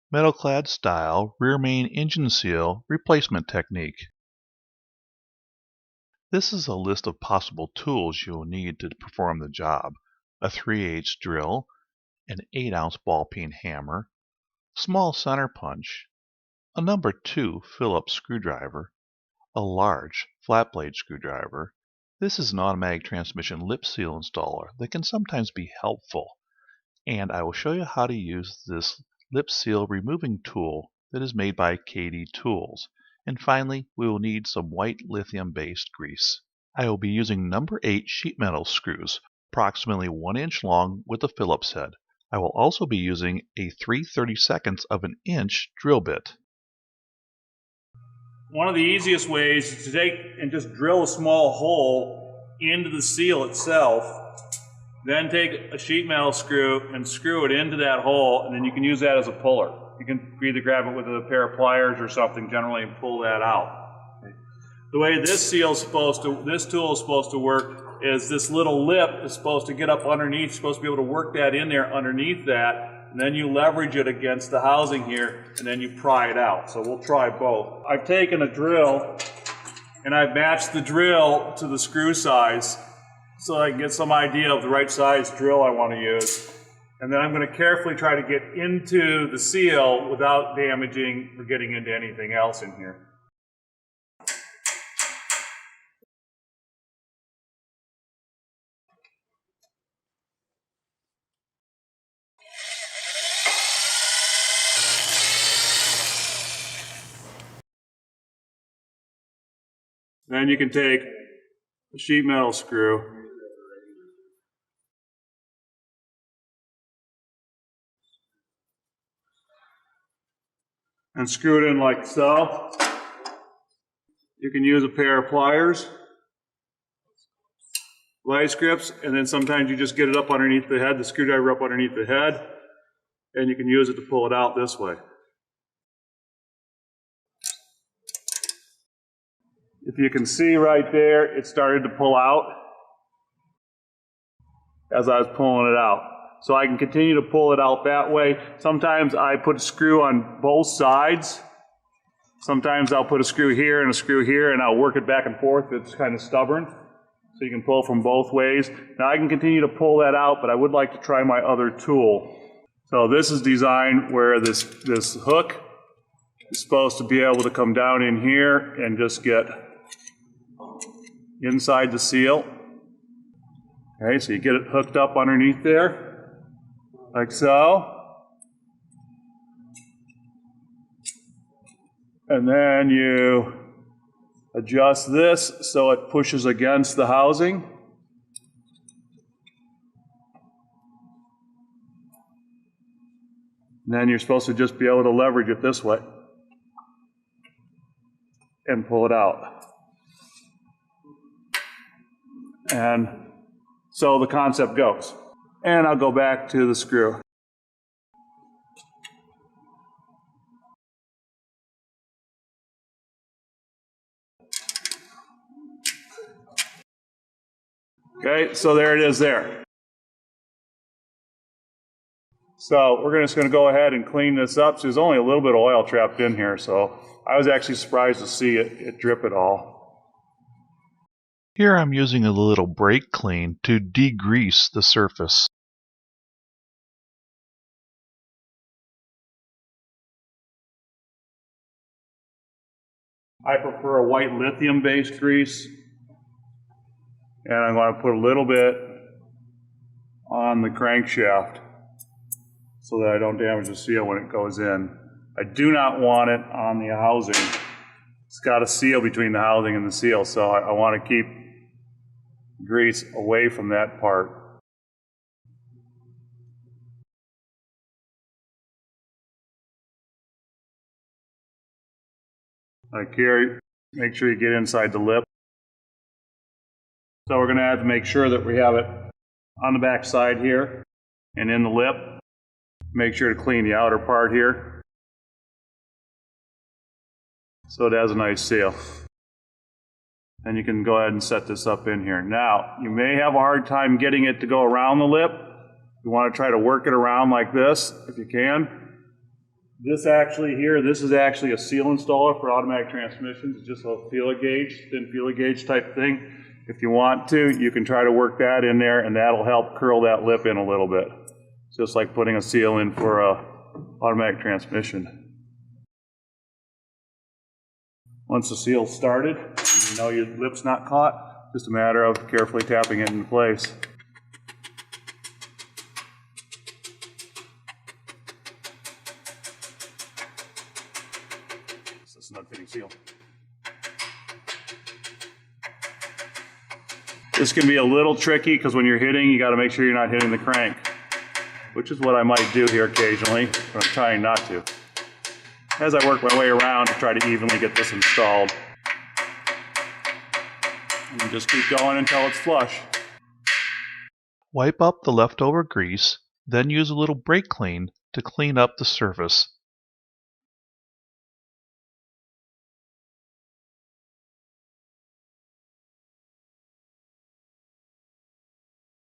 Metal-clad style rear main engine seal replacement technique. This is a list of possible tools you will need to perform the job. A 3/8 drill, an 8-ounce ball peen hammer, small center punch, a number 2 Phillips screwdriver, a large flat blade screwdriver. This is an automatic transmission lip seal installer that can sometimes be helpful, and I will show you how to use this lip seal removing tool that is made by KD Tools. And finally, we will need some white lithium-based grease. I will be using number 8 sheet metal screws, approximately 1 inch long with a Phillips head. I will also be using a 3/32 of an inch drill bit. One of the easiest ways is to take and just drill a small hole into the seal itself, then take a sheet metal screw and screw it into that hole, and then you can use that as a puller. You can either grab it with a pair of pliers or something generally and pull that out. The way this tool is supposed to work is this little lip is supposed to get up underneath, supposed to be able to work that in there underneath that, and then you leverage it against the housing here, and then you pry it out. So we'll try both. I've taken a drill, and I've matched the drill to the screw size so I can get some idea of the right size drill I want to use. And then I'm going to carefully try to get into the seal without damaging or getting into anything else in here. Then you can take a sheet metal screw and screw it in like so. You can use a pair of pliers, vice grips, and then sometimes you just get it up underneath the head, the screwdriver up underneath the head, and you can use it to pull it out this way. If you can see right there, it started to pull out as I was pulling it out. So I can continue to pull it out that way. Sometimes I put a screw on both sides. Sometimes I'll put a screw here and a screw here, and I'll work it back and forth. It's kind of stubborn. So you can pull from both ways. Now I can continue to pull that out, but I would like to try my other tool. So this is designed where this hook is supposed to be able to come down in here and just get inside the seal. Okay, so you get it hooked up underneath there, like so. And then you adjust this so it pushes against the housing. And then you're supposed to just be able to leverage it this way and pull it out. And so the concept goes. And I'll go back to the screw. Okay, so there it is there. So we're just going to go ahead and clean this up. So there's only a little bit of oil trapped in here, so I was actually surprised to see it drip at all. Here I'm using a little brake clean to degrease the surface. I prefer a white lithium-based grease, and I'm going to put a little bit on the crankshaft so that I don't damage the seal when it goes in. I do not want it on the housing. It's got a seal between the housing and the seal, so I want to keep grease away from that part. Like here, make sure you get inside the lip. So we're going to have to make sure that we have it on the back side here and in the lip. Make sure to clean the outer part here so it has a nice seal. And you can go ahead and set this up in here. Now, you may have a hard time getting it to go around the lip. You want to try to work it around like this if you can. This is actually a seal installer for automatic transmissions. It's just a feeler gauge, thin feeler gauge type thing. If you want to, you can try to work that in there, and that'll help curl that lip in a little bit. It's just like putting a seal in for a automatic transmission. Once the seal's started, you know your lip's not caught, just a matter of carefully tapping it into place. This is not fitting seal. This can be a little tricky because when you're hitting, you got to make sure you're not hitting the crank, which is what I might do here occasionally, but I'm trying not to. As I work my way around to try to evenly get this installed. And just keep going until it's flush. Wipe up the leftover grease, then use a little brake clean to clean up the surface